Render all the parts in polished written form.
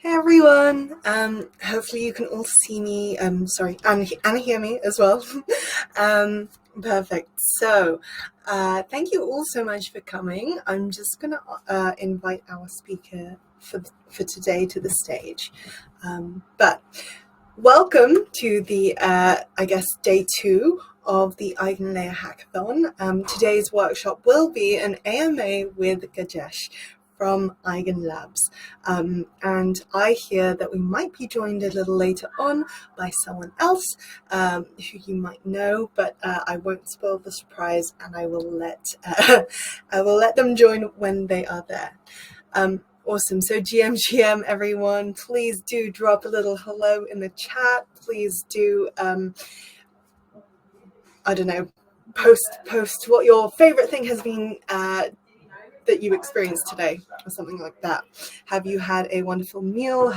Hey everyone. Hopefully you can all see me. And hear me as well. Perfect. So, thank you all so much for coming. I'm just gonna invite our speaker for today to the stage. But welcome to the day 2 of the EigenLayer Hackathon. Today's workshop will be an AMA with Gajesh from EigenLabs. And I hear that we might be joined a little later on by someone else who you might know, but I won't spoil the surprise, and I will let them join when they are there. Awesome. So GM everyone, please do drop a little hello in the chat. Please do post what your favorite thing has been that you experienced today, or something like that. Have you had a wonderful meal?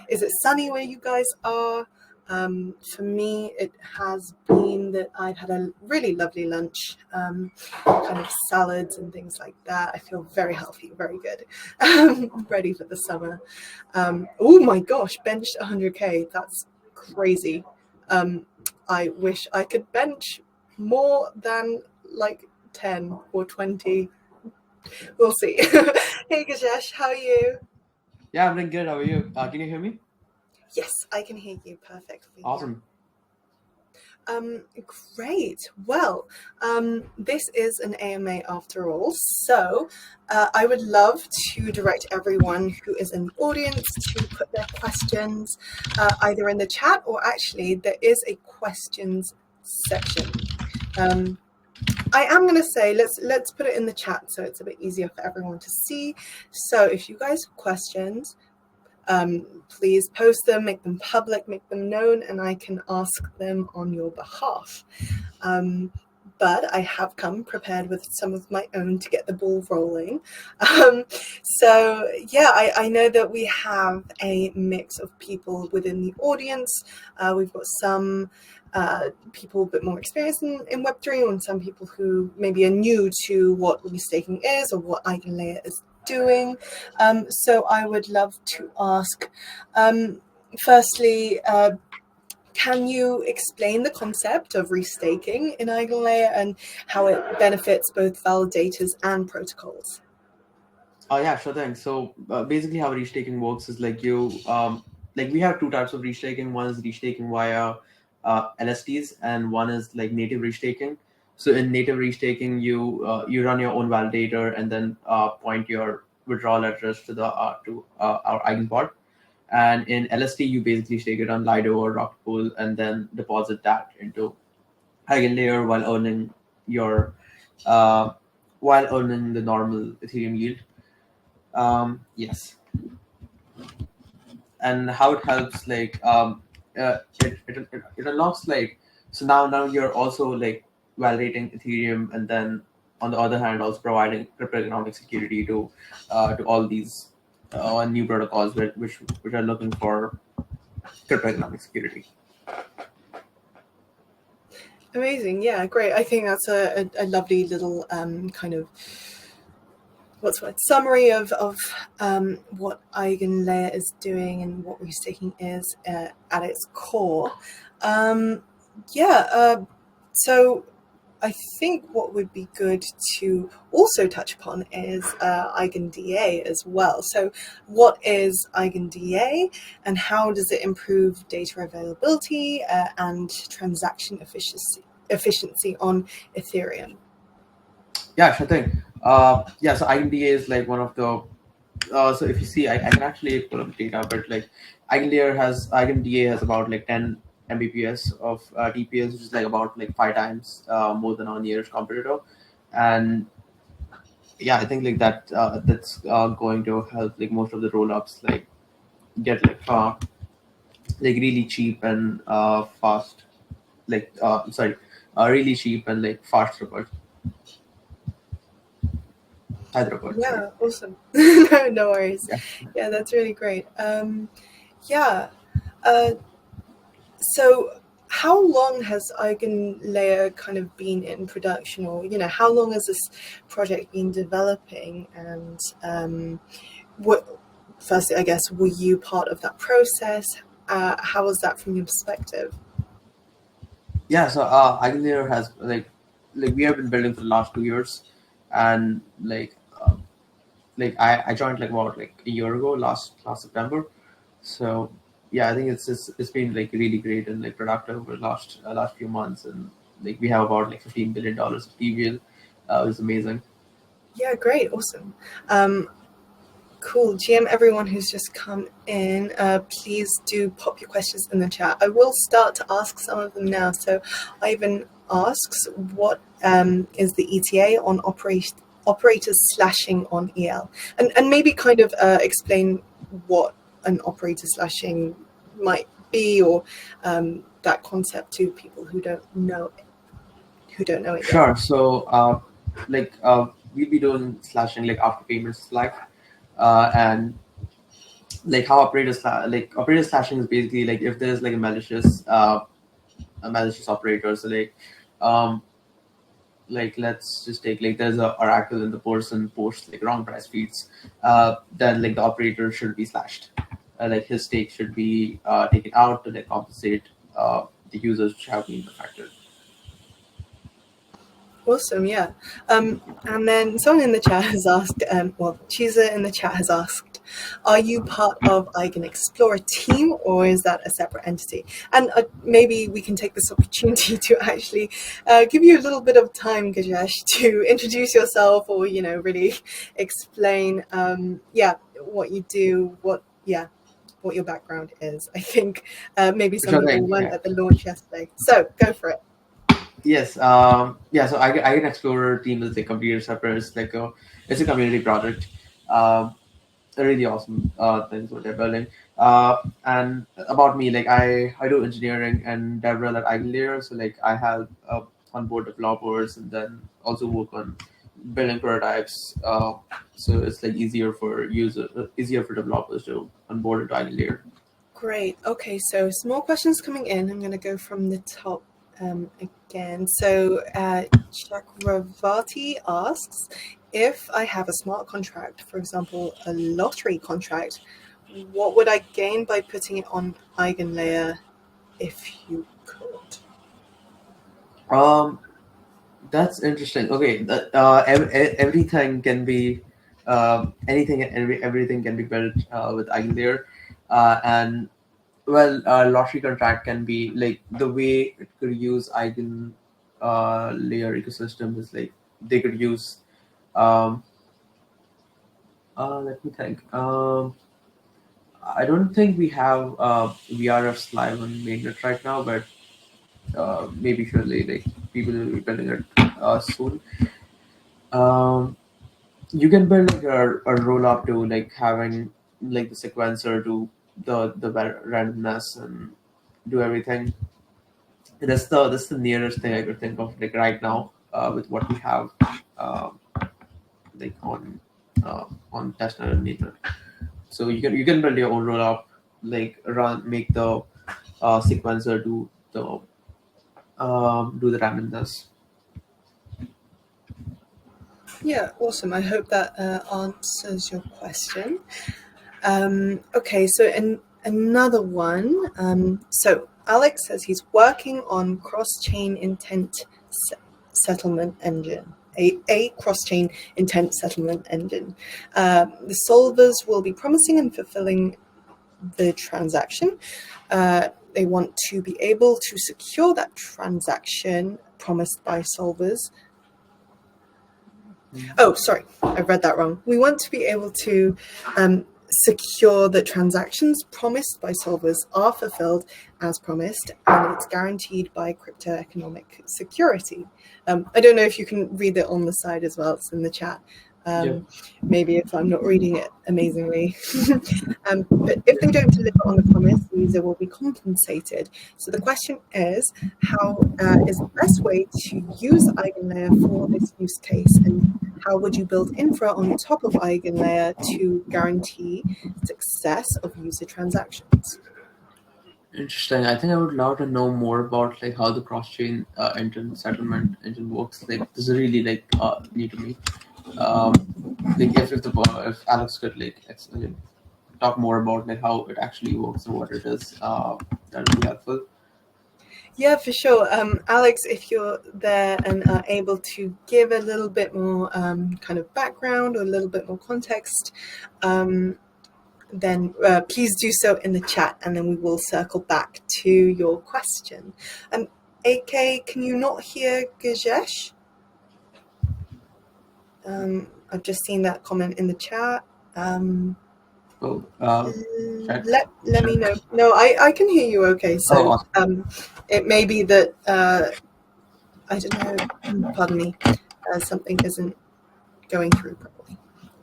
Is it sunny where you guys are? For me, it has been that I've had a really lovely lunch, kind of salads and things like that. I feel very healthy, very good. Ready for the summer. Oh my gosh, benched 100K. That's crazy. I wish I could bench more than like 10 or 20. We'll see. Hey Gajesh, how are you? Yeah, I'm doing good. How are you? Can you hear me? Yes, I can hear you perfectly. Awesome. Great. Well, this is an AMA after all, so I would love to direct everyone who is in the audience to put their questions either in the chat, or actually there is a questions section. I am going to say let's put it in the chat so it's a bit easier for everyone to see. So if you guys have questions, please post them, make them public, make them known, and I can ask them on your behalf. But I have come prepared with some of my own to get the ball rolling. So yeah, I know that we have a mix of people within the audience. We've got some people a bit more experienced in Web3, and some people who maybe are new to what restaking is or what EigenLayer is doing. So I would love to ask, firstly, can you explain the concept of restaking in EigenLayer and how it benefits both validators and protocols? Yeah, sure thing. So basically, how restaking works is we have two types of restaking. One is restaking via LSTs, and one is like native restaking. So in native restaking, you run your own validator and then point your withdrawal address to our eigenpod. And in LST, you basically stake it on Lido or Rocket Pool and then deposit that into EigenLayer uh, while earning the normal Ethereum yield. Yes, and how it helps it unlocks so now you're also like validating Ethereum, and then on the other hand also providing cryptoeconomic security to all these new protocols which are looking for cryptoeconomic security. Amazing. Yeah, great. I think that's a lovely little kind of summary of what EigenLayer is doing and what restaking is at its core. So I think what would be good to also touch upon is EigenDA as well. So what is EigenDA, and how does it improve data availability and transaction efficiency on Ethereum? Yeah, sure thing. So EigenDA is like one of the so if you see, I can actually pull up data, but like EigenDA has about like 10 Mbps of TPS, which is like about like 5 times more than our nearest competitor. And yeah, I think like that's going to help like most of the roll-ups like get like really cheap and fast, really cheap and like fast report. Hyderabad, sorry. Yeah, awesome. No worries. Yeah, that's really great. So how long has EigenLayer kind of been in production, or how long has this project been developing, and firstly, I guess, were you part of that process? How was that from your perspective? Yeah, so EigenLayer has like we have been building for the last 2 years, and I joined like about like a year ago, last September. So yeah, I think it's been like really great and like productive over the last few months, and like we have about like $15 billion of TVL. It's amazing. Yeah, great, awesome. Cool. GM, everyone who's just come in, please do pop your questions in the chat. I will start to ask some of them now. So Ivan asks, what is the ETA on operators slashing on EL? And maybe kind of explain what an operator slashing might be, or that concept to people who don't know it yet. Sure. So we'll be doing slashing like after payments like and like how operator slashing is basically like if there's like a malicious operator. So um like let's just take like there's a oracle and the person posts like wrong price feeds, then like the operator should be slashed. Like his stake should be taken out to like compensate the users which have been affected. Awesome, yeah. And then someone in the chat has asked, Chooser in the chat has asked, are you part of Eigen Explorer team, or is that a separate entity? And maybe we can take this opportunity to actually give you a little bit of time, Gajesh, to introduce yourself, or, really explain, what you do, what your background is. I think maybe some Sure people thing. weren't Yeah. at the launch yesterday. So go for it. Yes. Yeah. So I can Explorer team is a computer separate. It's a community project. Um, really awesome things what they're building. And about me, like I do engineering and DevRel at EigenLayer. So like I help onboard developers and then also work on building prototypes. So it's like easier for developers to onboard into EigenLayer. Great. Okay, so some more questions coming in. I'm going to go from the top again. So Chakravati asks, if I have a smart contract, for example, a lottery contract, what would I gain by putting it on EigenLayer if you could? Um, that's interesting. Okay, everything can be everything can be built with EigenLayer, and well, a lottery contract can be like the way it could use Eigen layer ecosystem is like they could use. Um, Let me think. I don't think we have VRFs live on mainnet right now, but maybe surely like people will be building it soon. Um, you can build like a roll up to like having like the sequencer do the randomness and do everything. That's the nearest thing I could think of like right now with what we have um, like on testnet and mainnet. So you can build your own rollup, like make the sequencer do the randomness. Yeah, awesome. I hope that answers your question. Okay, so another one. So Alex says he's working on cross-chain intent settlement engine. A cross-chain intent settlement engine. The solvers will be promising and fulfilling the transaction. They want to be able to secure that transaction promised by solvers. Oh, sorry, I read that wrong. We want to be able to secure that transactions promised by solvers are fulfilled as promised, and it's guaranteed by crypto economic security. I don't know if you can read it on the side as well. It's in the chat. Yep. Maybe if I'm not reading it amazingly. But if they don't deliver on the promise, the user will be compensated. So the question is, how is the best way to use EigenLayer for this use case, and how would you build infra on top of EigenLayer to guarantee success of user transactions? Interesting. I think I would love to know more about like how the cross-chain engine settlement engine works. Like this is really like new to me. Um, like if Alex could like explain. talk more about like how it actually works and what it is, that would be helpful. Yeah, for sure. Alex, if you're there and are able to give a little bit more kind of background or a little bit more context, then please do so in the chat, and then we will circle back to your question. AK, can you not hear Gajesh? I've just seen that comment in the chat. So check. Let me know. No, I can hear you okay. So awesome. it may be that I don't know. Pardon me. Something isn't going through properly.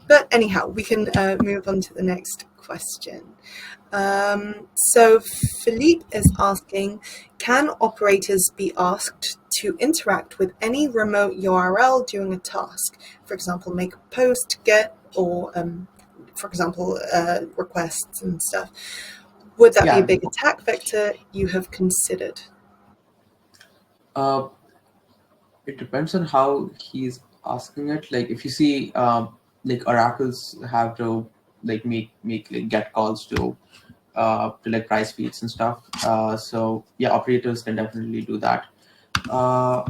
But anyhow, we can move on to the next question. So Philippe is asking, can operators be asked to interact with any remote URL during a task? For example, make a post, get, or for example, requests and stuff. Would that be a big attack vector you have considered? It depends on how he's asking it. Like if you see, like oracles have to like make like get calls to like price feeds and stuff. So yeah, operators can definitely do that. I'm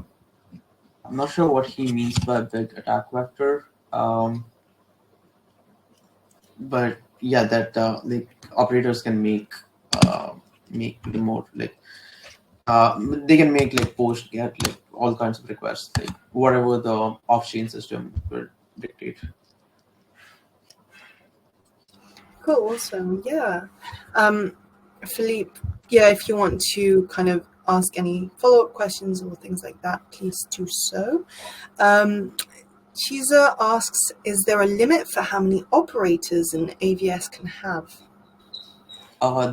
not sure what he means by big attack vector. But yeah, that like operators can make the more like they can make like post get like all kinds of requests, like whatever the off-chain system will dictate. Cool, awesome, yeah. Philippe, yeah, if you want to kind of ask any follow-up questions or things like that, please do so. Cheezer asks, is there a limit for how many operators an AVS can have?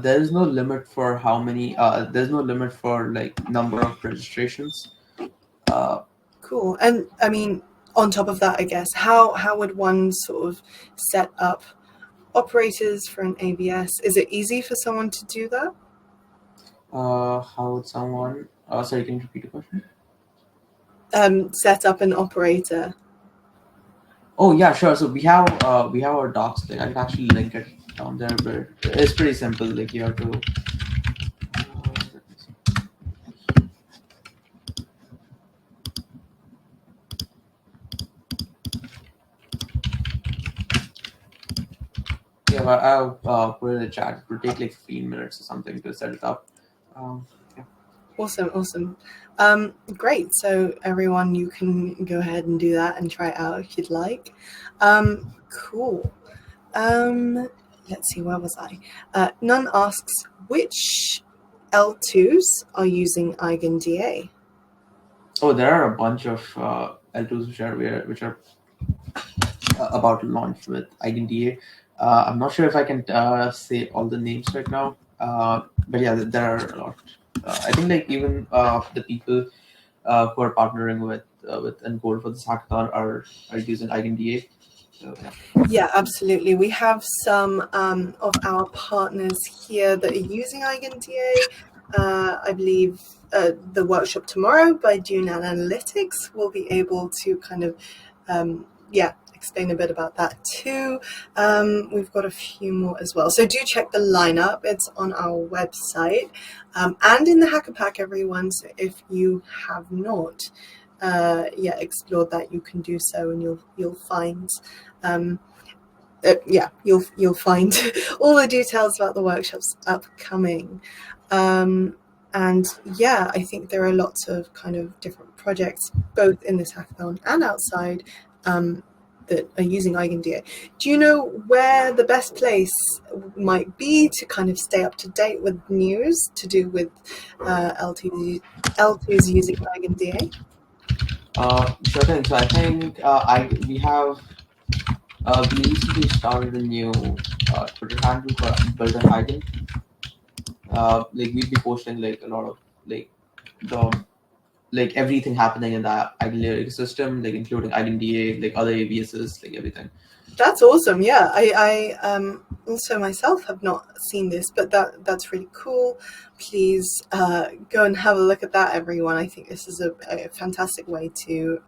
There is no limit for how many. There's no limit for like number of registrations. Cool. And I mean, on top of that, I guess, how would one sort of set up operators for an AVS? Is it easy for someone to do that? How would someone? Sorry, can you repeat the question? Set up an operator. Oh yeah, sure. So we have our docs. Like I can actually link it down there, but it's pretty simple. Like you have to. Yeah, but I'll put it in the chat. It will take like 15 minutes or something to set it up. Yeah. Awesome. Great. So everyone, you can go ahead and do that and try it out if you'd like. Cool. Let's see, where was I? None asks, which L2s are using EigenDA? Oh, there are a bunch of L2s which are about to launch with EigenDA. I'm not sure if I can say all the names right now, but yeah, there are a lot. I think like even the people who are partnering with Encode for this hackathon are using EigenDA. So, yeah. Yeah, absolutely. We have some of our partners here that are using EigenDA. I believe the workshop tomorrow by Dune Analytics will be able to kind of, explain a bit about that too. We've got a few more as well. So do check the lineup. It's on our website and in the Hacker Pack, everyone. So if you have not explored that, you can do so, and you'll find you'll find all the details about the workshops upcoming. And yeah, I think there are lots of kind of different projects, both in this hackathon and outside, that are using EigenDA. Do you know where the best place might be to kind of stay up to date with news to do with L2s using EigenDA? Sure thing. So I think we recently started a new Twitter handle called Build and Eigen. Like we'll be posting like a lot of like the like everything happening in the EigenLayer ecosystem, like including EigenDA, like other AVSs, like everything. That's awesome. Yeah, I also myself have not seen this, but that's really cool. Please go and have a look at that, everyone. I think this is a fantastic way to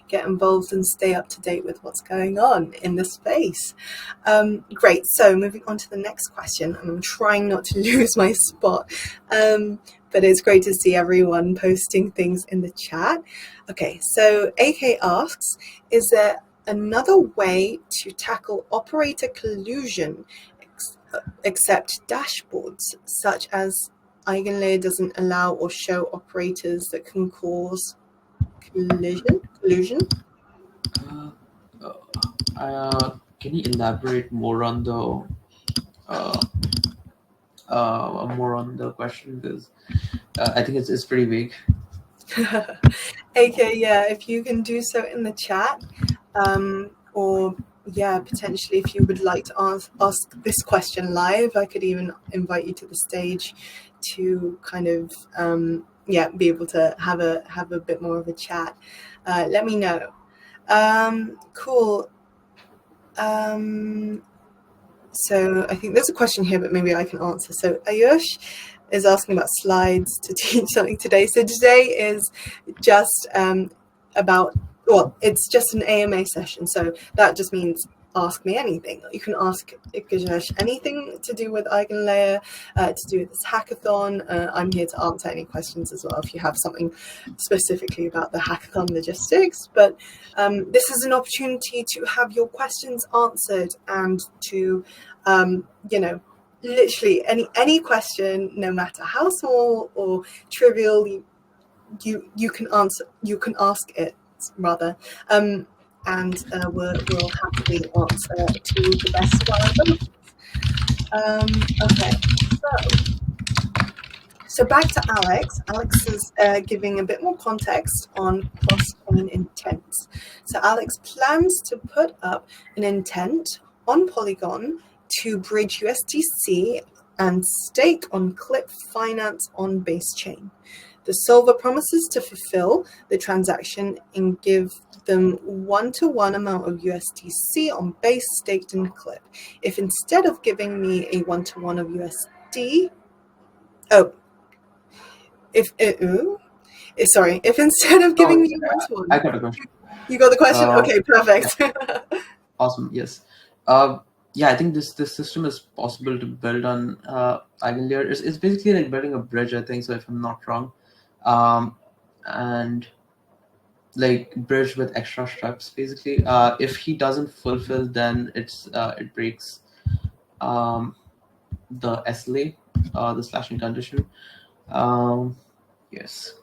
get involved and stay up to date with what's going on in the space. Great. So moving on to the next question, and I'm trying not to lose my spot. But it's great to see everyone posting things in the chat. Okay, so AK asks, is there another way to tackle operator collusion except dashboards, such as EigenLayer doesn't allow or show operators that can cause collusion? Can you elaborate uh, more on the question, because I think it's pretty vague. Okay, yeah, if you can do so in the chat, or yeah, potentially if you would like to ask this question live, I could even invite you to the stage to kind of yeah, be able to have a bit more of a chat. Let me know. Cool. So I think there's a question here, but maybe I can answer. So Ayush is asking about slides to teach something today. So today is just about, well, it's just an AMA session. So that just means ask me anything. You can ask Gajesh anything to do with EigenLayer, to do with this hackathon. I'm here to answer any questions as well if you have something specifically about the hackathon logistics. But this is an opportunity to have your questions answered and to, you know, literally any question, no matter how small or trivial, you can ask it rather, and we'll happily answer to the best of our abilities. Okay, so back to Alex. Alex is giving a bit more context on cross-chain intents. So Alex plans to put up an intent on Polygon to bridge USDC and stake on Clip Finance on base chain. The solver promises to fulfill the transaction and give them one-to-one amount of USDC on base staked in Clip. If instead of giving me a one-to-one of USD, if instead of giving me a one-to-one, I got a question. you got the question? Okay, Yeah. perfect. Awesome. Yes. Yeah, I think this system is possible to build on EigenLayer. It's basically like building a bridge, I think, so if I'm not wrong. And like bridge with extra steps, basically. If he doesn't fulfill, then it breaks the SLA, the slashing condition. Yes.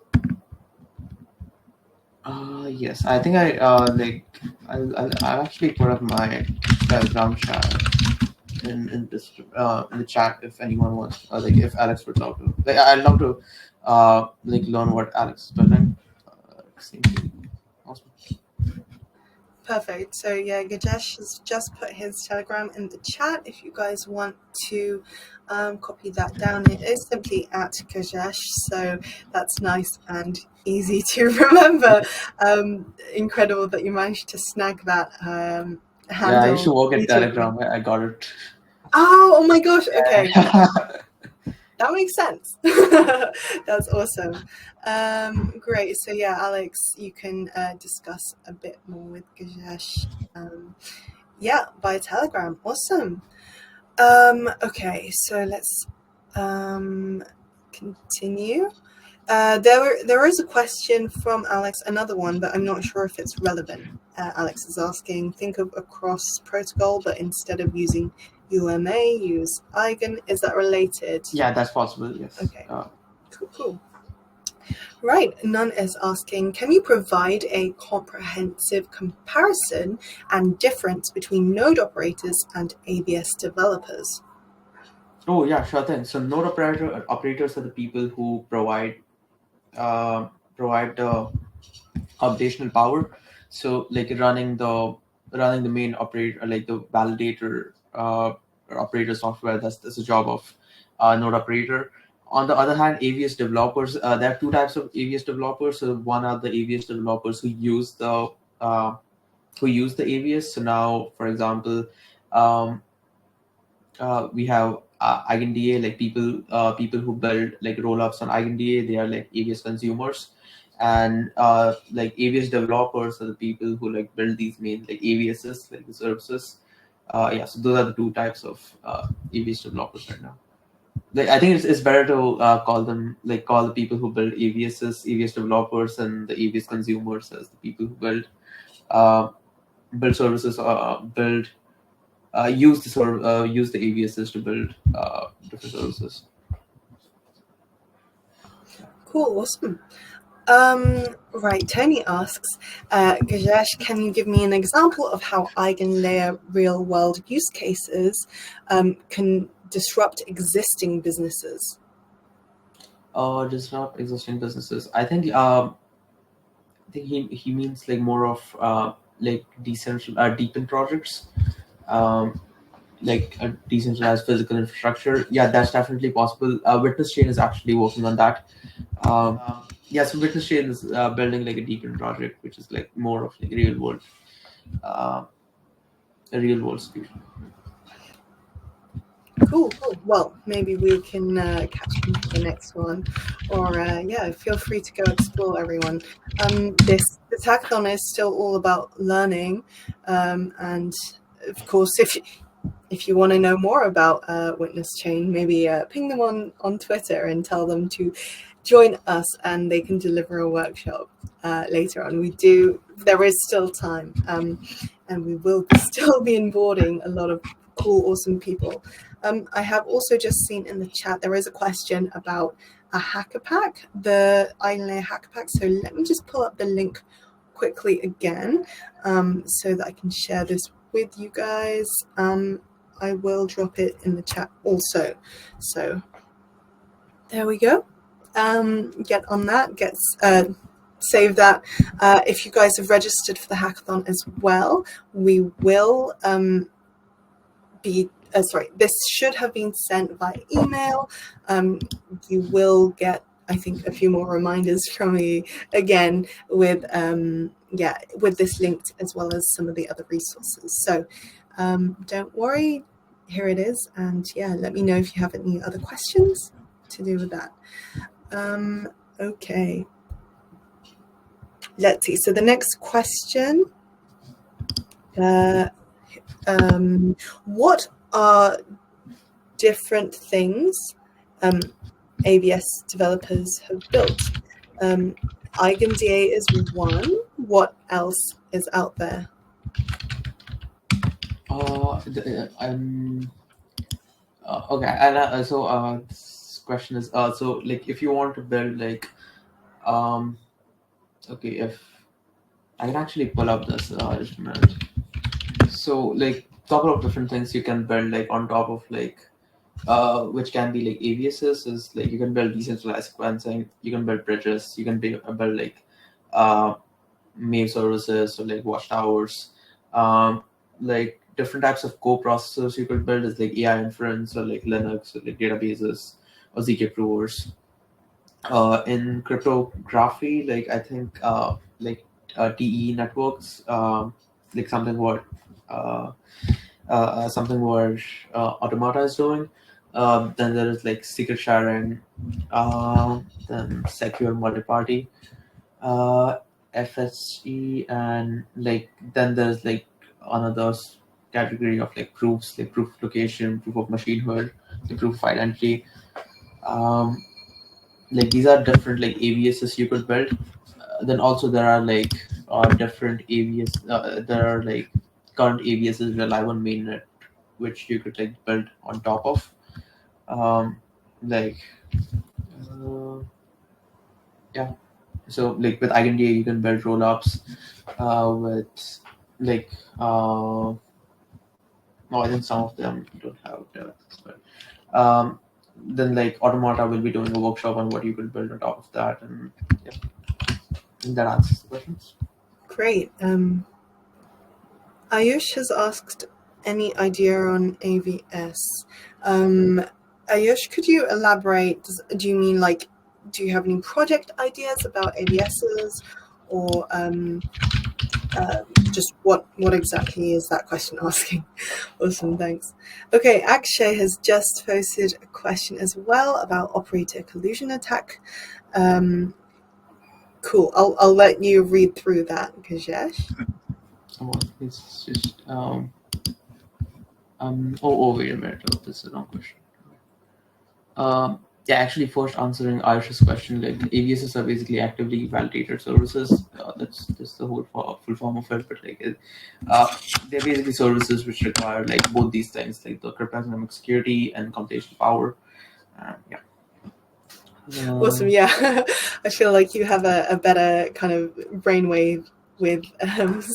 Yes, I think I'll actually put up my Telegram chat in this in the chat if anyone wants, like if Alex would love to. Like I'd love to like learn what Alex is building. Seems really awesome. Perfect. So yeah, Gajesh has just put his Telegram in the chat. If you guys want to copy that down, it is simply at Gajesh. So that's nice and easy to remember. Incredible that you managed to snag that Yeah, I used to handle. work at Telegram. I got it. Oh my gosh. Okay. Yeah. That makes sense. That's awesome. Great. So yeah, Alex, you can discuss a bit more with Gajesh. Yeah, by Telegram. Awesome. Okay, so let's continue. There is a question from Alex, another one, but I'm not sure if it's relevant. Alex is asking, think of a cross protocol, but instead of using UMA, use Eigen. Is that related? Yeah, that's possible. Yes. Okay. Cool. Right, Nun is asking, can you provide a comprehensive comparison and difference between node operators and AVS developers? Oh yeah, sure thing. So node operators are the people who provide the computational power. So like running the main operator, like the validator operator software. That's the job of node operator. On the other hand, AVS developers, there are two types of AVS developers. So one are the AVS developers uh, who use the AVS. So now, for example, um, we have EigenDA, like people who build like rollups on EigenDA. They are like AVS consumers, and like AVS developers are the people who like build these main like AVSs, like the services. Yeah, so those are the two types of AVS developers right now. Like I think it's better to call the people who build AVSs AVS developers, and the AVS consumers as the people who uh, build services, use the AVSs to build different services. Cool, awesome. Right, Tony asks, Gajesh, can you give me an example of how EigenLayer real-world use cases can disrupt existing businesses? Disrupt existing businesses. I think he means like more of like deepen projects, um, like a decentralized physical infrastructure. Yeah, that's definitely possible. Witness Chain is actually working on that. Um, yeah, so Witness Chain is building like a deepen project, which is like more of like uh, a real world solution. Cool. Well, maybe we can catch them for the next one, or yeah, feel free to go explore, everyone. This hackathon is still all about learning, and of course, if you want to know more about Witness Chain, maybe ping them on Twitter and tell them to join us, and they can deliver a workshop later on. There is still time, and we will still be onboarding a lot of cool, awesome people. I have also just seen in the chat there is a question about a hacker pack, the EigenLayer hacker pack. So let me just pull up the link quickly again, so that I can share this with you guys. I will drop it in the chat also. So there we go. Get on that. Save that. If you guys have registered for the hackathon as well, we will be. This should have been sent by email. You will get, I think, a few more reminders from me again with this linked, as well as some of the other resources. So don't worry, here it is. And yeah, let me know if you have any other questions to do with that. Okay. Let's see. So the next question, what are different things AVS developers have built? EigenDA is one. What else is out there? Okay, and this question is so like if you want to build like okay, if I can actually pull up this just a minute. So like couple of different things you can build like on top of like which can be like AVSs is like you can build decentralized sequencing, you can build bridges, you can build like uh, mail services or like watchtowers, like different types of co-processors you could build is like AI inference or like Linux or like databases or ZK provers. In cryptography, like I think TE networks, like uh, something what Automata is doing. Then there is like secret sharing, then secure multi-party, uh, FSE, and like then there's like another category of like proofs, like proof of location, proof of machinehood, the proof of identity. Um, like these are different like AVSs you could build. Then also there are like different AVS. There are like current AVSs rely on mainnet, which you could like build on top of. Like yeah. So like with EigenDA, you can build rollups. With like no, I think some of them don't have developers, but then like Automata will be doing a workshop on what you could build on top of that, and yeah, I think that answers the questions. Great. Ayush has asked any idea on AVS. Ayush, could you elaborate? Do you mean like, do you have any project ideas about AVSs, or just what exactly is that question asking? Awesome, thanks. Okay, Akshay has just posted a question as well about operator collusion attack. Cool. I'll let you read through that, Gajesh. It's just wait a minute. Oh, this is the wrong question. Yeah, actually, first answering Ayush's question, like AVSs are basically actively validated services. That's the whole full form of it. But like, they're basically services which require like both these things, like the cryptographic security and computational power. Yeah. Awesome. Yeah, I feel like you have a better kind of brainwave with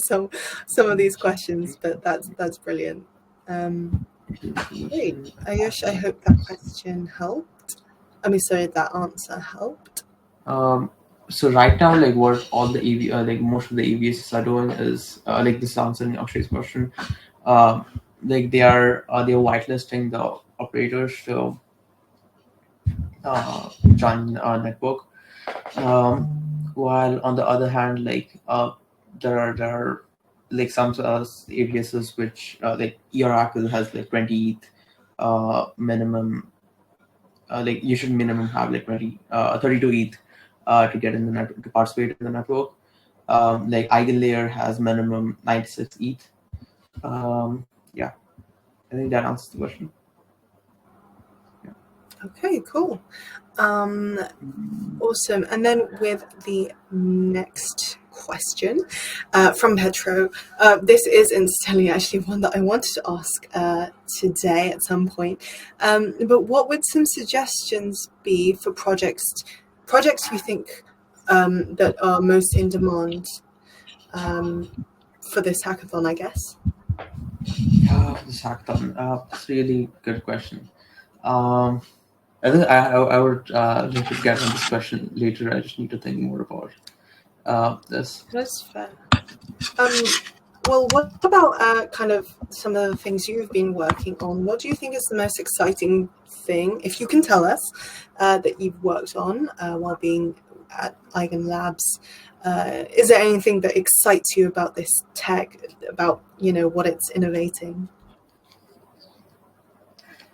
some of these questions, but that's brilliant. Great, Ayush. I hope that question helped. I mean, sorry, that answer helped. So right now, like what all the like most of the AVSs are doing is like this is answering Akshay's question. Like they're whitelisting the operators to join our network. While on the other hand, like there are like some AVSs which like Oracle has like 20 ETH minimum. Like you should minimum have like 32 ETH to get in the net to participate in the network. Like EigenLayer has minimum 96 ETH. Yeah, I think that answers the question. Yeah. Okay, cool. Awesome. And then with the next question from Petro, this is incidentally actually one that I wanted to ask today at some point. But what would some suggestions be for projects you think that are most in demand for this hackathon, I guess? This hackathon. That's a really good question. I think I would like to get on this question later. I just need to think more about this. That's fair. Well, what about kind of some of the things you've been working on? What do you think is the most exciting thing, if you can tell us, that you've worked on while being at EigenLabs? Is there anything that excites you about this tech, about what it's innovating?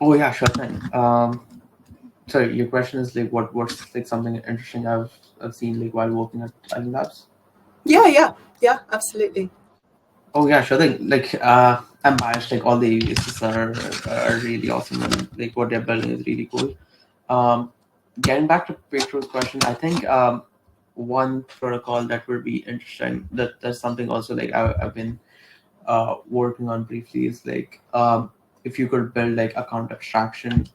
Oh yeah, sure thing. Sorry, your question is like what's like something interesting I've seen like while working at EigenLabs? Yeah, absolutely. Oh yeah, sure thing. Like I'm biased. Like all the AVSs are really awesome and like what they're building is really cool. Getting back to Petro's question, I think one protocol that would be interesting. That's something also like I've been working on briefly is like if you could build like account abstraction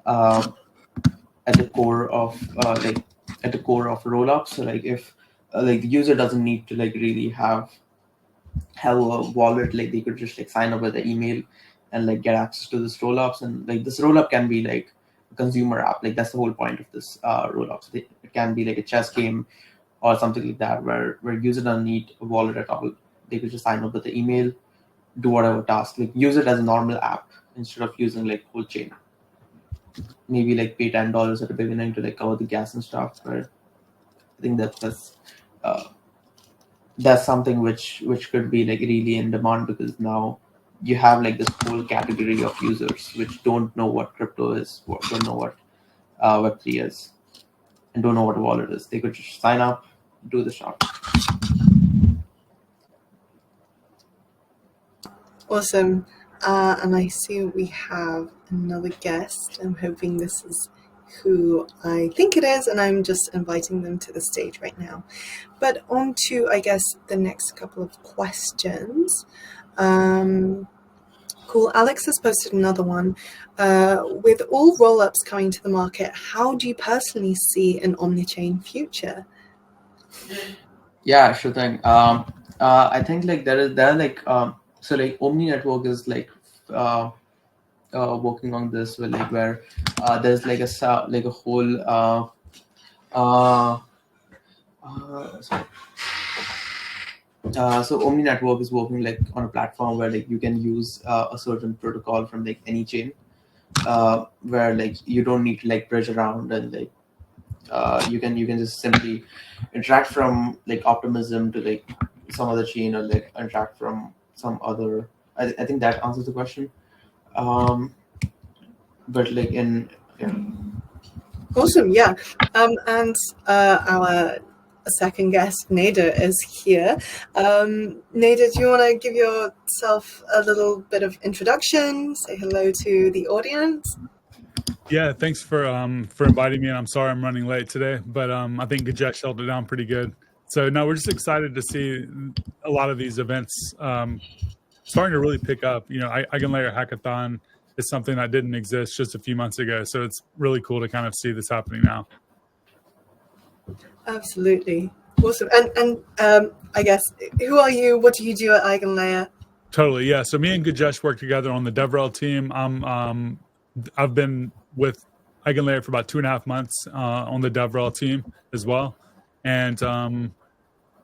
um, at the core of rollups. So like if like the user doesn't need to like really have a wallet, like they could just like sign up with the email and like get access to this rollups, and like this rollup can be like a consumer app. Like that's the whole point of this rollups. It can be like a chess game or something like that where user doesn't need a wallet at all. They could just sign up with the email, do whatever task, like use it as a normal app instead of using like whole chain. Maybe like pay $10 at the beginning to like cover the gas and stuff. But I think uh, that's something which could be like really in demand, because now you have like this whole category of users which don't know what crypto is, don't know what Web3 is, and don't know what a wallet is. They could just sign up, do the shop. Awesome. And I see we have another guest. I'm hoping this is who I think it is, and I'm just inviting them to the stage right now. But on to, I guess, the next couple of questions. Cool. Alex has posted another one. With all rollups coming to the market, how do you personally see an omnichain future? Yeah, sure thing. I think like there are like so like Omni Network is like uh, working on this with like where there's like like a whole uh, sorry. So Omni Network is working like on a platform where like you can use a certain protocol from like any chain. where like you don't need to like bridge around, and like you can just simply interact from like optimism to like some other chain, or like interact from some other. I think that answers the question. Um, but like in yeah. Awesome, yeah. And our second guest, Nader, is here. Nader, do you want to give yourself a little bit of introduction? Say hello to the audience. Yeah, thanks for inviting me, and I'm sorry I'm running late today, but I think Gajesh held it down pretty good. So no, we're just excited to see a lot of these events starting to really pick up. You know, EigenLayer Hackathon is something that didn't exist just a few months ago, so it's really cool to kind of see this happening now. Absolutely. Awesome. And I guess, who are you? What do you do at EigenLayer? Totally, yeah. So me and Gajesh work together on the DevRel team. I've been with EigenLayer for about 2.5 months on the DevRel team as well. And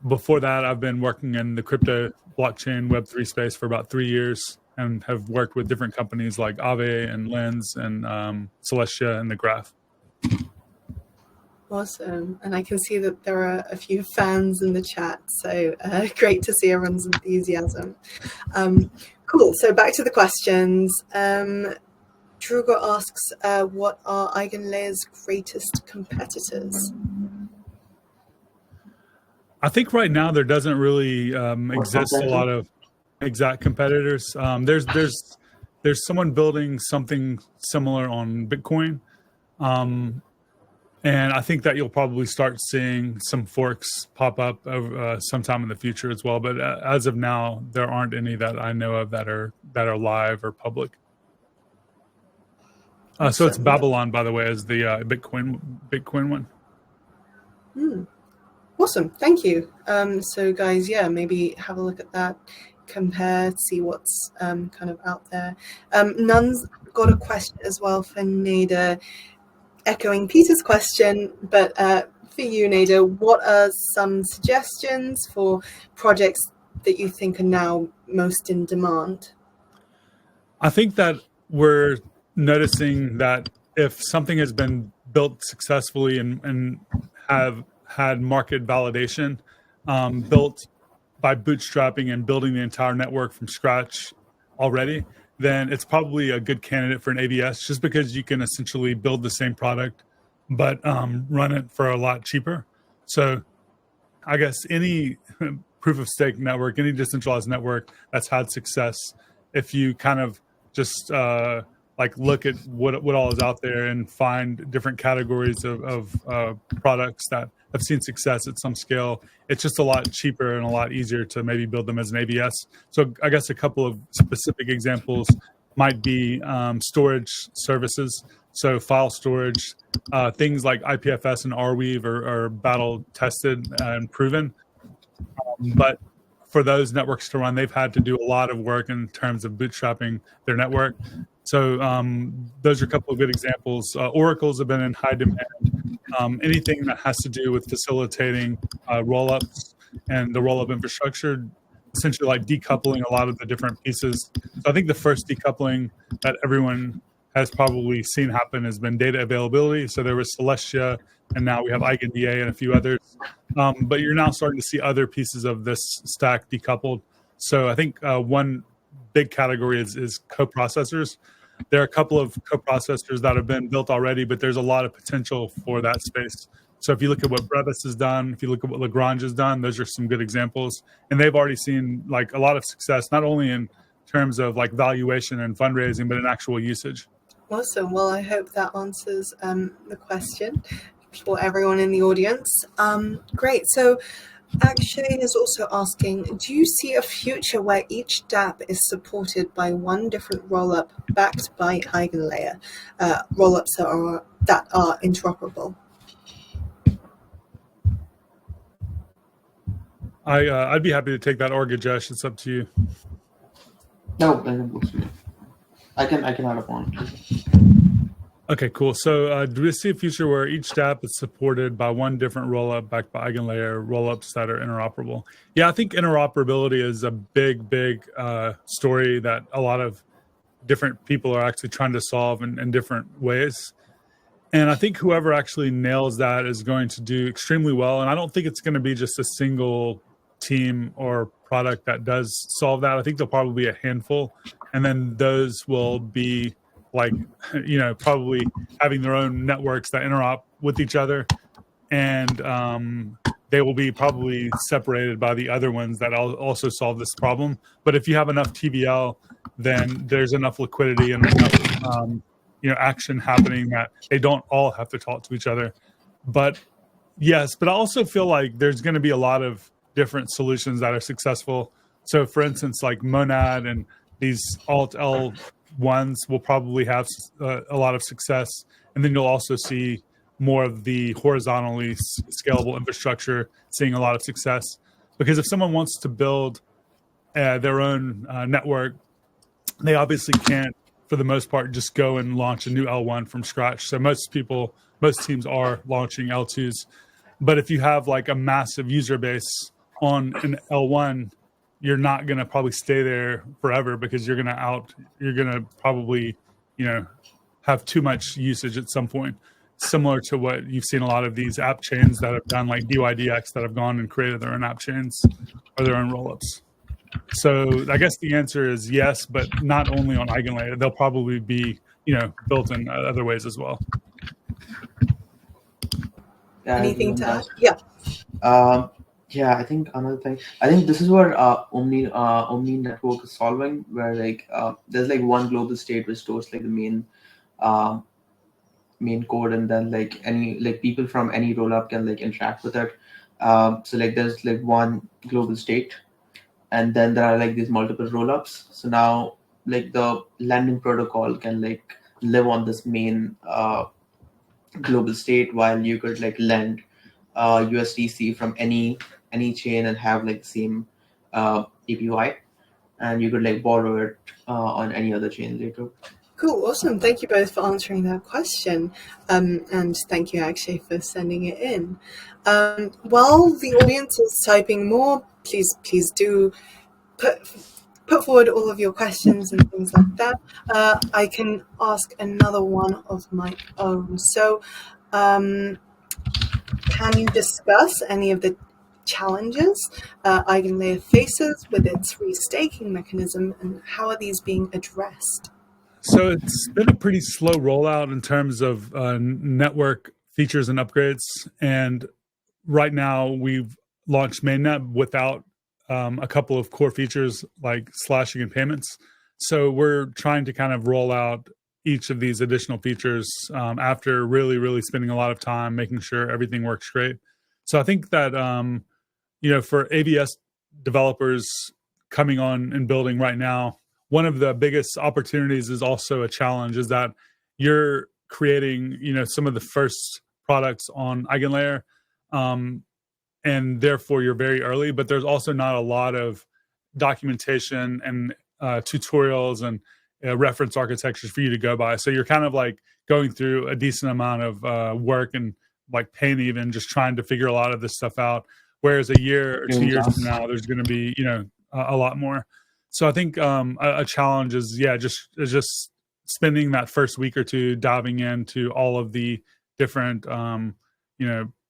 before that, I've been working in the crypto blockchain Web3 space for about 3 years, and have worked with different companies like Aave and Lens and Celestia and the Graph. Awesome. And I can see that there are a few fans in the chat, so great to see everyone's enthusiasm. Cool. So back to the questions. Druga asks, what are EigenLayer's greatest competitors? I think right now there doesn't really exist a lot of exact competitors. There's someone building something similar on Bitcoin. And I think that you'll probably start seeing some forks pop up sometime in the future as well. But as of now, there aren't any that I know of that are live or public. So it's Babylon, by the way, is the Bitcoin one. Awesome, thank you. So guys, yeah, maybe have a look at that, compare, see what's kind of out there. Nun's got a question as well for Nader, echoing Peter's question, but for you, Nader, what are some suggestions for projects that you think are now most in demand? I think that we're noticing that if something has been built successfully and have had market validation, built by bootstrapping and building the entire network from scratch already, then it's probably a good candidate for an AVS, just because you can essentially build the same product, but run it for a lot cheaper. So I guess any proof of stake network, any decentralized network that's had success, if you kind of just like look at what all is out there and find different categories of products that have seen success at some scale, it's just a lot cheaper and a lot easier to maybe build them as an AVS. So I guess a couple of specific examples might be storage services. So file storage, things like IPFS and Arweave are battle tested and proven. But for those networks to run, they've had to do a lot of work in terms of bootstrapping their network. So those are a couple of good examples. Oracles have been in high demand. Anything that has to do with facilitating roll-ups and the roll-up infrastructure, essentially like decoupling a lot of the different pieces. So I think the first decoupling that everyone has probably seen happen has been data availability. So there was Celestia, and now we have EigenDA and a few others. But you're now starting to see other pieces of this stack decoupled. So I think one big category is coprocessors. There are a couple of coprocessors that have been built already, but there's a lot of potential for that space. So if you look at what Brevis has done, if you look at what Lagrange has done, those are some good examples. And they've already seen like a lot of success, not only in terms of like valuation and fundraising, but in actual usage. Awesome. Well, I hope that answers the question for everyone in the audience. Great. So Akshay is also asking, do you see a future where each dApp is supported by one different rollup backed by EigenLayer, rollups that are interoperable? I'd be happy to take that, or Gajesh. It's up to you. No, I can add up on. Okay, cool. So do we see a future where each dApp is supported by one different rollup backed by EigenLayer rollups that are interoperable? Yeah, I think interoperability is a big story that a lot of different people are actually trying to solve in different ways. And I think whoever actually nails that is going to do extremely well. And I don't think it's going to be just a single team or product that does solve that. I think there'll probably be a handful. And then those will be like, probably having their own networks that interop with each other. And they will be probably separated by the other ones that also solve this problem. But if you have enough TVL, then there's enough liquidity and enough action happening that they don't all have to talk to each other. But yes, but I also feel like there's going to be a lot of different solutions that are successful. So for instance, like Monad and these alt L ones will probably have a lot of success. And then you'll also see more of the horizontally scalable infrastructure seeing a lot of success. Because if someone wants to build their own network, they obviously can't, for the most part, just go and launch a new L1 from scratch. So most teams are launching L2s. But if you have like a massive user base on an L1, you're not going to probably stay there forever because you're going to probably, have too much usage at some point. Similar to what you've seen a lot of these app chains that have done, like DYDX, that have gone and created their own app chains or their own rollups. So I guess the answer is yes, but not only on EigenLayer. They'll probably be, built in other ways as well. Yeah, Anything to add? Yeah. Yeah, I think another thing. I think this is what Omni network is solving, where there's like one global state which stores like the main code, and then like any people from any rollup can like interact with it. So like there's like one global state, and then there are like these multiple rollups. So now like the lending protocol can like live on this main global state, while you could like lend USDC from any chain and have like the same APY, and you could like borrow it on any other chain later. Cool, awesome. Thank you both for answering that question. And thank you, Akshay, for sending it in. While the audience is typing more, please do put forward all of your questions and things like that. I can ask another one of my own. So, can you discuss any of the challenges EigenLayer faces with its restaking mechanism, and how are these being addressed? So it's been a pretty slow rollout in terms of network features and upgrades. And right now we've launched mainnet without a couple of core features like slashing and payments. So we're trying to kind of roll out each of these additional features after really, really spending a lot of time making sure everything works great. So I think that, for AVS developers coming on and building right now, one of the biggest opportunities is also a challenge, is that you're creating, some of the first products on EigenLayer, and therefore you're very early, but there's also not a lot of documentation and tutorials and reference architectures for you to go by. So you're kind of like going through a decent amount of work and like pain, even just trying to figure a lot of this stuff out. Whereas a year or 2 years from now, there's going to be, a lot more. So I think a challenge is, just spending that first week or two diving into all of the different,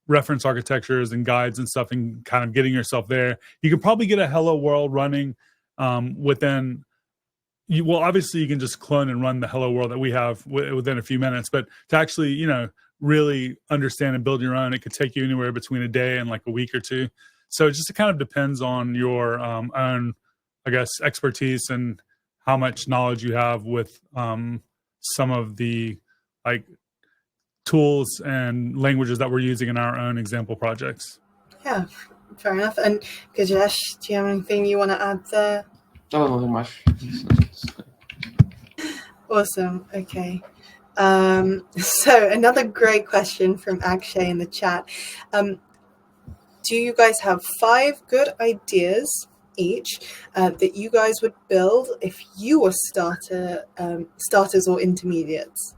reference architectures and guides and stuff, and kind of getting yourself there. You can probably get a Hello World running within. Obviously you can just clone and run the Hello World that we have within a few minutes, but to actually, really understand and build your own, it could take you anywhere between a day and like a week or two. So it just kind of depends on your own, I guess, expertise and how much knowledge you have with some of the like tools and languages that we're using in our own example projects. Yeah, fair enough. And Gajesh, do you have anything you want to add there? No, nothing much. Awesome. Okay. So another great question from Akshay in the chat. Do you guys have 5 good ideas each that you guys would build if you were starters or intermediates?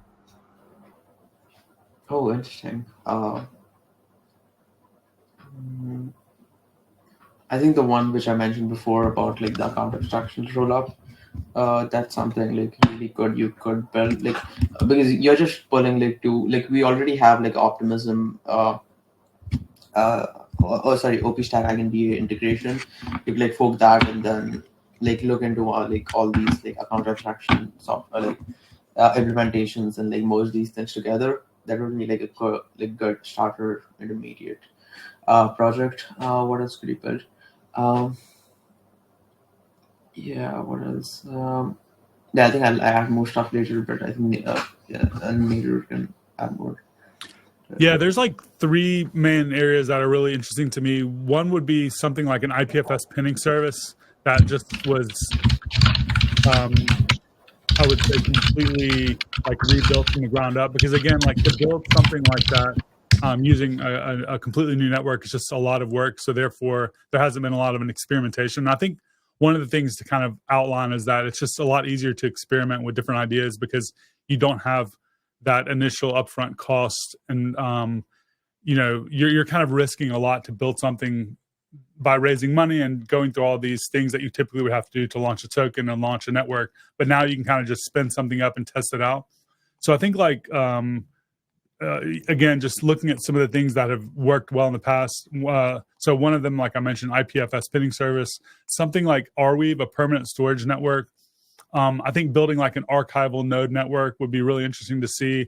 Oh, interesting. I think the one which I mentioned before about like the account abstractions rollup, that's something like really good you could build, like because you're just pulling like to like we already have like optimism uh sorry, OP stack EigenDA integration. You could like fork that and then like look into like all these like account abstraction software like implementations and like merge these things together. That would be like a good starter intermediate project. What else could you build? Um, yeah, what else? Yeah, I think I add more stuff later, but I think yeah, and Nader can add more. Yeah, there's like three main areas that are really interesting to me. One would be something like an IPFS pinning service that just was, I would say, completely like rebuilt from the ground up. Because again, like to build something like that using a completely new network is just a lot of work. So therefore, there hasn't been a lot of an experimentation. And I think one of the things to kind of outline is that it's just a lot easier to experiment with different ideas because you don't have that initial upfront cost, and you're kind of risking a lot to build something by raising money and going through all these things that you typically would have to do to launch a token and launch a network. But now you can kind of just spin something up and test it out. So I think like again, just looking at some of the things that have worked well in the past. So one of them, like I mentioned, IPFS pinning service, something like Arweave, a permanent storage network. I think building like an archival node network would be really interesting to see.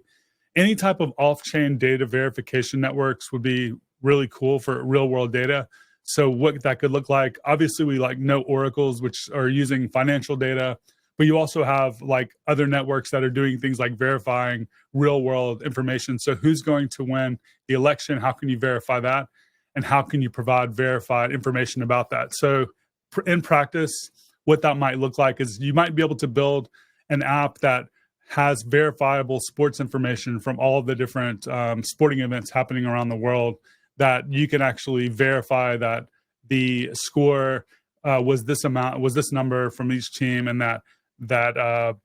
Any type of off-chain data verification networks would be really cool for real-world data. So what that could look like, obviously we like know oracles, which are using financial data, but you also have like other networks that are doing things like verifying real-world information. So who's going to win the election? How can you verify that? And how can you provide verified information about that? So in practice, what that might look like is you might be able to build an app that has verifiable sports information from all of the different sporting events happening around the world, that you can actually verify that the score was this amount, was this number from each team, and that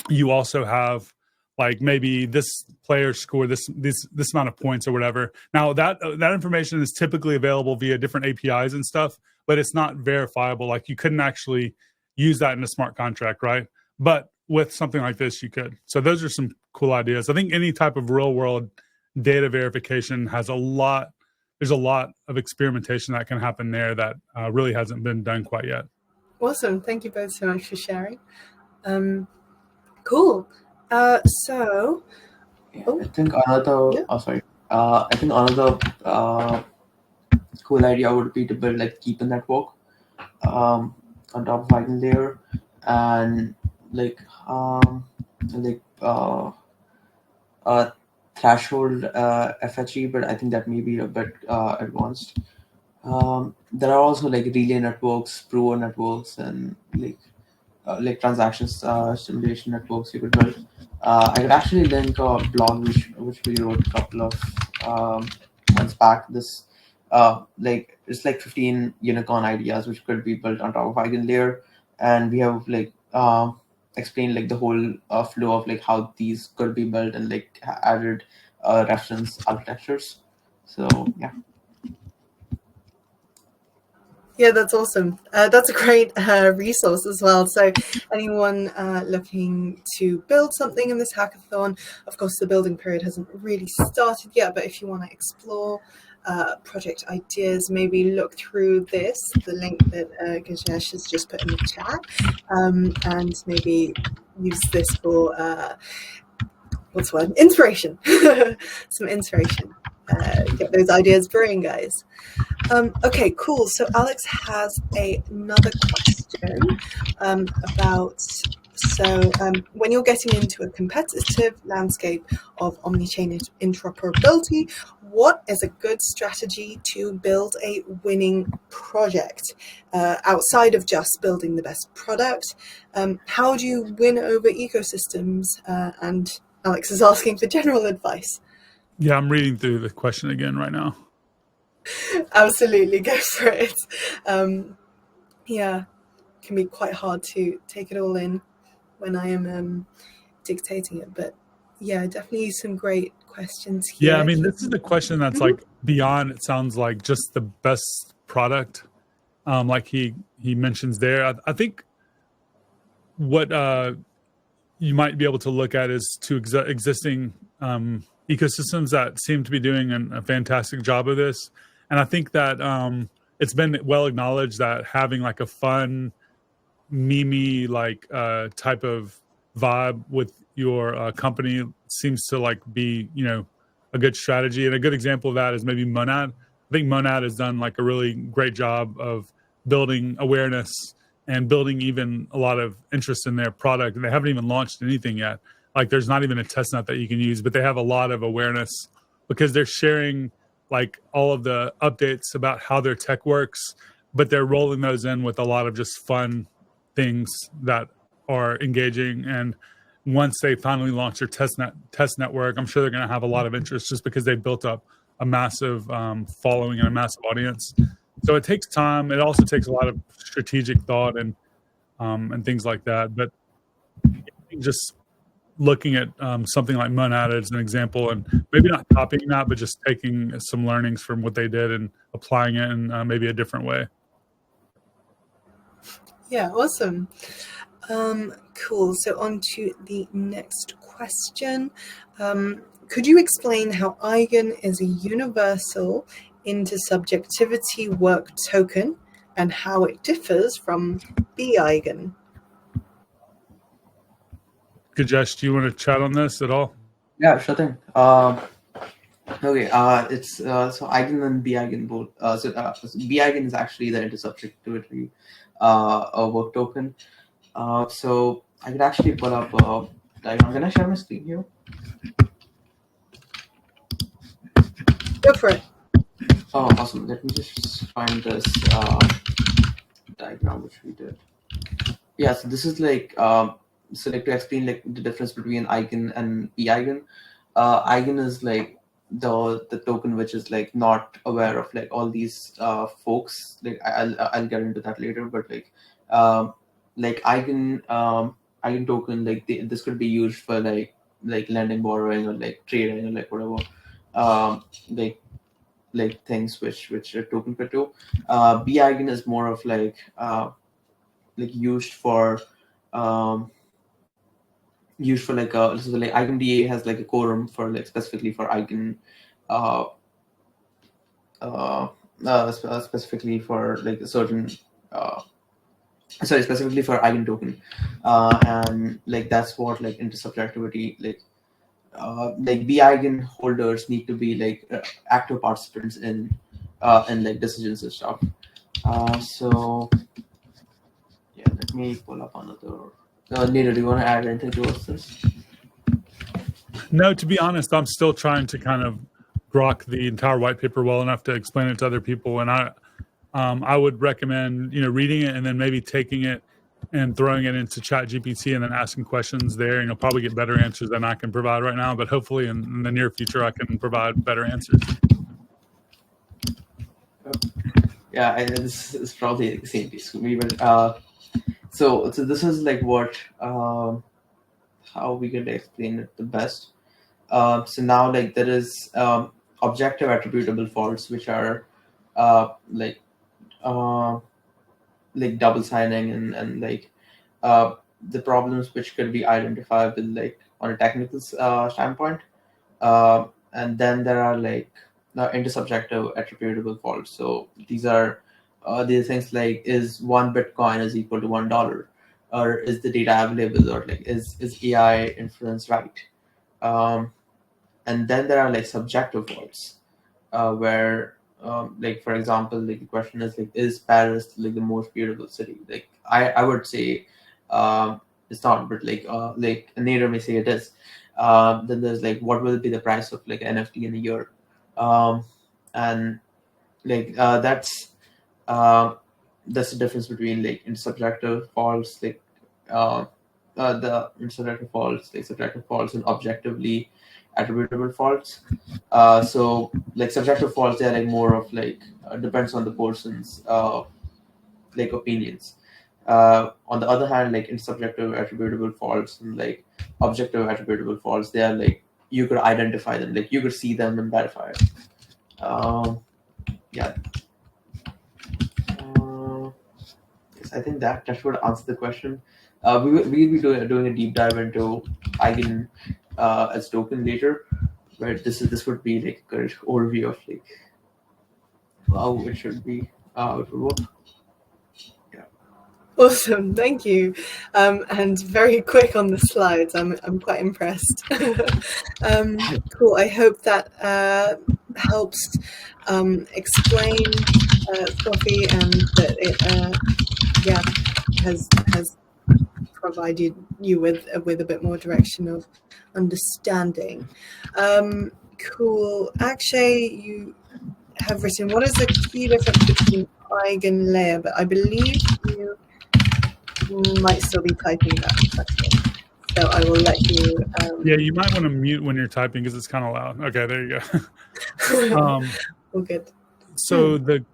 you also have like maybe this player scored this amount of points or whatever. Now that information is typically available via different APIs and stuff, but it's not verifiable. Like you couldn't actually use that in a smart contract, right? But with something like this, you could. So those are some cool ideas. I think any type of real world data verification has there's a lot of experimentation that can happen there that really hasn't been done quite yet. Awesome. Thank you both so much for sharing. Cool. So I think another. Yeah. Oh, sorry. I think another cool idea would be to build like keep a network on top of EigenLayer and like like threshold FHE, but I think that may be a bit advanced. There are also like relay networks, prover networks, and like transactions simulation networks you could build. I could actually link a blog which we wrote a couple of months back. This like it's like 15 unicorn ideas which could be built on top of EigenLayer, and we have like explained like the whole flow of like how these could be built and like added reference architectures. So yeah. Yeah, that's awesome. That's a great resource as well. So anyone looking to build something in this hackathon, of course, the building period hasn't really started yet, but if you want to explore project ideas, maybe look through the link that Gajesh has just put in the chat, and maybe use this for, what's the word? Inspiration. Some inspiration. Get those ideas brewing, guys. Okay, cool. So Alex has another question about, when you're getting into a competitive landscape of omni-chain interoperability, what is a good strategy to build a winning project outside of just building the best product? How do you win over ecosystems? And Alex is asking for general advice. Yeah, I'm reading through the question again right now. Absolutely, go for it. Yeah, it can be quite hard to take it all in when I am dictating it, but yeah, definitely some great questions here. Yeah, I mean, this is the question that's like beyond, it sounds like just the best product, like he mentions there. I think what you might be able to look at is to existing ecosystems that seem to be doing a fantastic job of this. And I think that it's been well acknowledged that having like a fun, meme like type of vibe with your company seems to like be, you know, a good strategy. And a good example of that is maybe Monad. I think Monad has done like a really great job of building awareness and building even a lot of interest in their product. And they haven't even launched anything yet. Like there's not even a test net that you can use, but they have a lot of awareness because they're sharing like all of the updates about how their tech works, but they're rolling those in with a lot of just fun things that are engaging. And once they finally launch their test network, I'm sure they're going to have a lot of interest just because they've built up a massive following and a massive audience. So it takes time. It also takes a lot of strategic thought and things like that. But just looking at something like Monad as an example, and maybe not copying that, but just taking some learnings from what they did and applying it in maybe a different way. Yeah, awesome. Cool. So on to the next question. Could you explain how Eigen is a universal intersubjectivity work token and how it differs from B-Eigen? Gajesh, do you want to chat on this at all? Yeah, sure thing. Okay, it's so Eigen and B-Eigen both. So B-Eigen is actually the intersubjectivity work token. So I could actually pull up a diagram. Can I share my screen here? Go for it. Oh, awesome. Let me just find this diagram which we did. Yeah, so this is like so like to explain like the difference between Eigen and B-Eigen. Eigen is like the token which is like not aware of like all these folks. Like I'll get into that later, but like Eigen token, like this could be used for like lending, borrowing, or like trading, or like whatever like things which a token could do. B-Eigen is more of like used for like so like EigenDA has like a quorum for like specifically for Eigen specifically for like a certain specifically for Eigen token, and like that's what like intersubjectivity like B-Eigen holders need to be like active participants in like decisions and stuff. So yeah, let me pull up another. Nader, do you want to add anything towards this? No, to be honest, I'm still trying to kind of grok the entire white paper well enough to explain it to other people. And I would recommend, you know, reading it and then maybe taking it and throwing it into ChatGPT and then asking questions there. And you'll probably get better answers than I can provide right now. But hopefully in the near future, I can provide better answers. Yeah, and this is probably the same piece for me. But so this is like what how we can explain it the best. So now like there is objective attributable faults which are like double signing and like the problems which could be identifiable like on a technical standpoint, and then there are like intersubjective attributable faults. So these are these things like, is one Bitcoin is equal to $1, or is the data available, or like is AI inference right? And then there are like subjective faults where like for example, like the question is like, is Paris like the most beautiful city? Like I would say it's not, but like Nader may say it is. Then there's like, what will be the price of like NFT in a year? And like that's the difference between like intersubjective faults, like the intersubjective faults, like subjective faults, and objectively attributable faults. So like subjective faults, they're like more of like depends on the person's like opinions. On the other hand, like intersubjective attributable faults and like objective attributable faults, they are like, you could identify them, like you could see them and verify it. Yeah. Yes, I think that should answer the question. We'll be doing a deep dive into Eigen as token later, but this would be like a good overview of like how it should be, it would work. Yeah. Awesome, thank you, and very quick on the slides. I'm quite impressed. Cool. I hope that helps explain Sophie, and that it has provided you with a bit more direction of understanding. Cool. Akshay, you have written, what is the key difference between EigenLayer? But I believe you might still be typing that question, so I will let you. Yeah, you might want to mute when you're typing because it's kind of loud. Okay, there you go. All good. So the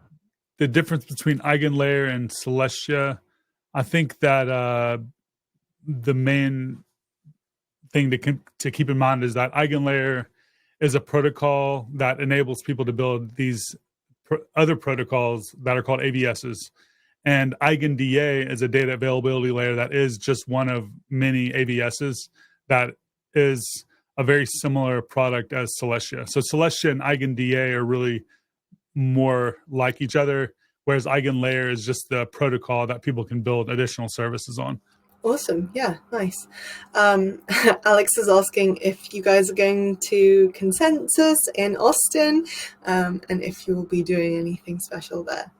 difference between EigenLayer and Celestia, I think that the main thing to keep in mind is that EigenLayer is a protocol that enables people to build these other protocols that are called AVSs. And EigenDA is a data availability layer that is just one of many AVSs that is a very similar product as Celestia. So Celestia and EigenDA are really more like each other, whereas EigenLayer is just the protocol that people can build additional services on. Awesome. Yeah, nice. Alex is asking if you guys are going to Consensus in Austin, and if you will be doing anything special there.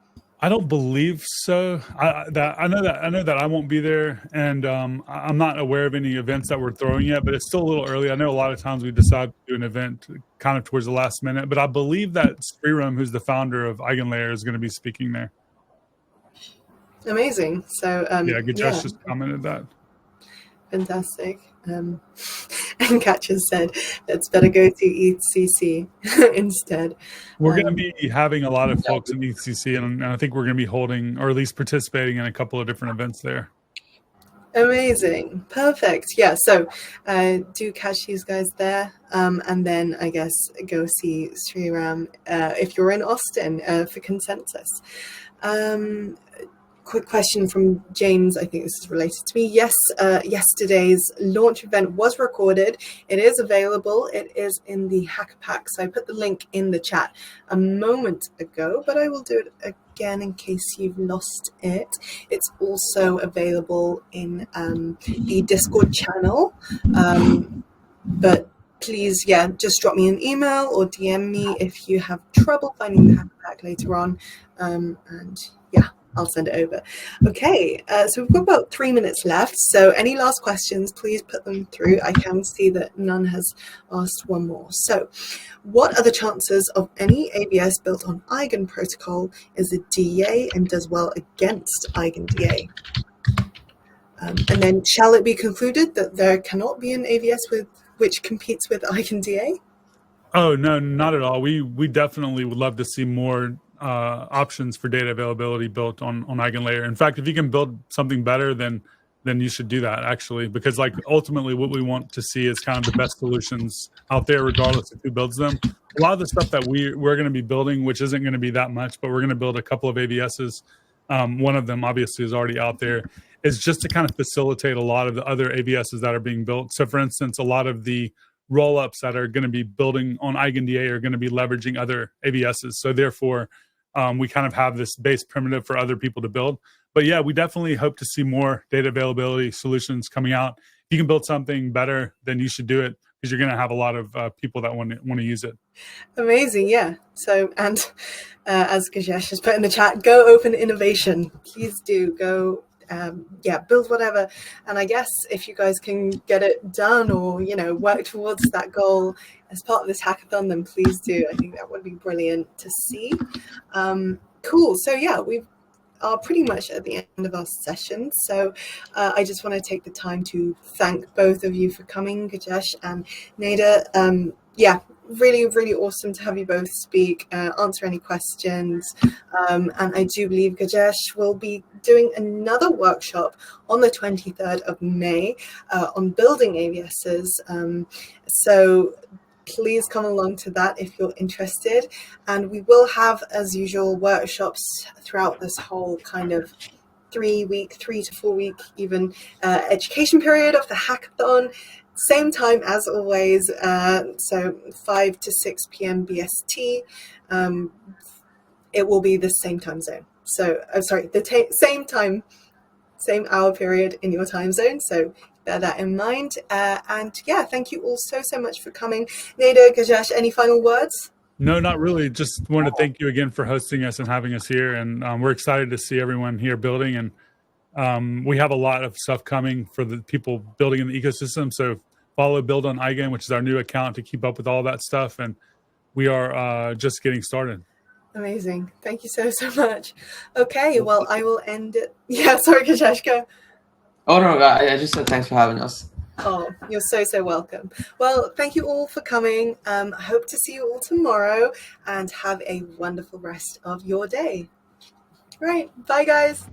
I don't believe so. I know that I won't be there, and I'm not aware of any events that we're throwing yet. But it's still a little early. I know a lot of times we decide to do an event kind of towards the last minute. But I believe that Sriram, who's the founder of EigenLayer, is going to be speaking there. Amazing. So yeah, Gajesh just commented that. Fantastic. And Catch has said, let's better go to ETHCC instead. We're going to be having a lot of folks in ETHCC, and I think we're going to be holding, or at least participating in a couple of different events there. Amazing. Perfect. Yeah, so do catch these guys there, and then I guess go see Sriram if you're in Austin for Consensus. Quick question from James. I think this is related to me. Yes, yesterday's launch event was recorded. It is available. It is in the Hacker Pack. So I put the link in the chat a moment ago, but I will do it again in case you've lost it. It's also available in the Discord channel. But please, just drop me an email or DM me if you have trouble finding the Hacker Pack later on. And I'll send it over. Okay, so we've got about 3 minutes left. So any last questions, please put them through. I can see that none has asked one more. So what are the chances of any AVS built on Eigen protocol is a DA and does well against EigenDA? And then shall it be concluded that there cannot be an AVS which competes with EigenDA? Oh, no, not at all. We definitely would love to see more options for data availability built on EigenLayer. In fact, if you can build something better, then you should do that, actually, because like ultimately what we want to see is kind of the best solutions out there, regardless of who builds them. A lot of the stuff that we're going to be building, which isn't going to be that much, but we're going to build a couple of AVSs. One of them obviously is already out there, is just to kind of facilitate a lot of the other AVSs that are being built. So for instance, a lot of the roll-ups that are going to be building on EigenDA are going to be leveraging other AVSs. So therefore, we kind of have this base primitive for other people to build. But yeah, we definitely hope to see more data availability solutions coming out. If you can build something better, then you should do it, because you're going to have a lot of people that want to use it. Amazing, yeah. So, and as Gajesh has put in the chat, go open innovation. Please do go. Build whatever. And I guess if you guys can get it done or, work towards that goal as part of this hackathon, then please do. I think that would be brilliant to see. Cool. So yeah, we are pretty much at the end of our session. So I just want to take the time to thank both of you for coming, Gajesh and Nader. Really, really awesome to have you both speak, answer any questions. And I do believe Gajesh will be doing another workshop on the 23rd of May on building AVSs. So please come along to that if you're interested. And we will have, as usual, workshops throughout this whole kind of 3 to 4 week even education period of the hackathon. Same time as always, so 5 to 6 p.m. BST. It will be the same time zone. So, same time, same hour period in your time zone. So bear that in mind. And yeah, thank you all so much for coming. Nader, Gajesh, any final words? No, not really. Just want to thank you again for hosting us and having us here. And we're excited to see everyone here building. And we have a lot of stuff coming for the people building in the ecosystem. So follow Build on Eigen, which is our new account, to keep up with all that stuff. And we are just getting started. Amazing. Thank you so much. Okay, well, I will end it. Yeah, sorry, Gajesh, go. Oh no, I just said thanks for having us. Oh, you're so welcome. Well, thank you all for coming. I hope to see you all tomorrow, and have a wonderful rest of your day. Right, bye guys.